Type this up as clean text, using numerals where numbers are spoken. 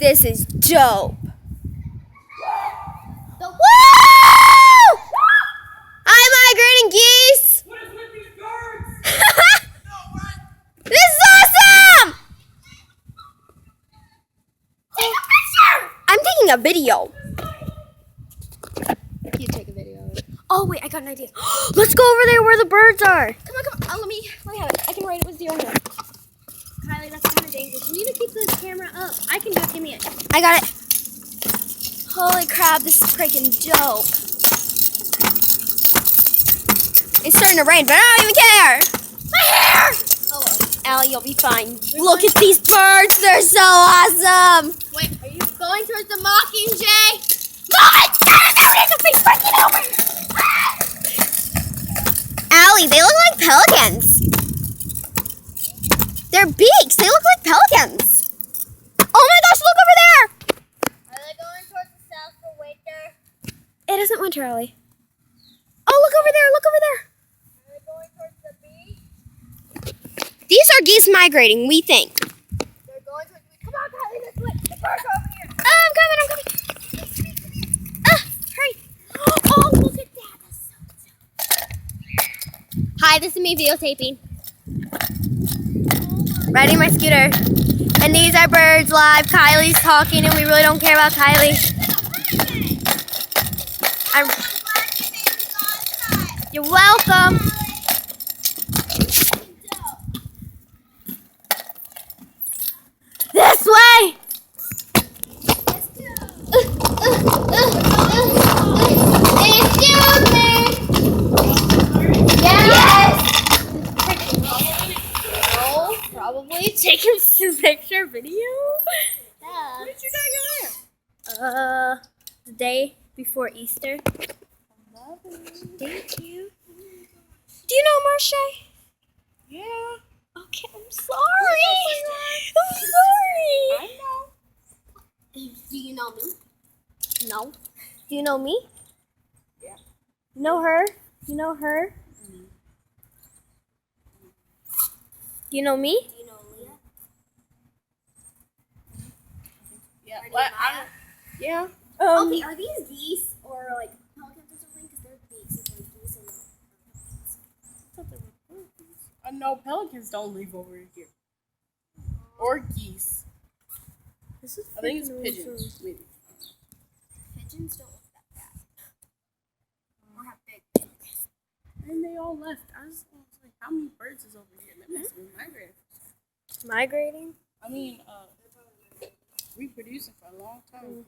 This is dope. Woo! Hi, migrating geese. What is with these birds? This is awesome. Take a picture! I'm taking a video. You take a video. Oh wait, I got an idea. Let's go over there where the birds are. Come on, come on. Let me have it. I can write it with the owner. Kylie, that's kind of dangerous. You need to keep this camera up. I can do it. Give me it. I got it. Holy crap, this is freaking dope. It's starting to rain, but I don't even care. My hair! Oh, Allie, you'll be fine. Look at these birds. They're so awesome. Wait, are you going towards the Mockingjay? Allie, they look like pelicans. Their beaks, they look like pelicans. Oh my gosh, look over there. Are they going towards the south for winter? It isn't winter, Allie. Oh, look over there, look over there. Are they going towards the beach? These are geese migrating, we think. They're going towards the beach. Come on, Kylie, this way. The birds are over here. I'm coming. Hurry. Oh, look at that. That's so Hi, this is me videotaping. Riding my scooter. And these are birds live. Kylie's talking and we really don't care about Kylie. You're welcome. This way. Probably taking some picture video. Yeah. When did you guys get The day before Easter. Thank you. Do you know Marche? Yeah. Okay, I'm sorry. I'm sorry. I know. Do you know me? No. Do you know me? Yeah. You know her? You know her? Do you know me? Do you know Leah? Yeah. Her name What? Maya? Yeah. Okay, are these geese or like pelicans or something? Because they're beaks. It's like geese and No, pelicans don't live over here. Or geese. This is I think it's pigeons, maybe. pigeons don't look that bad. Or have big beaks. And they all left. I was like, how many birds is over here? That must be migrating. Migrating? I mean, reproducing for a long time.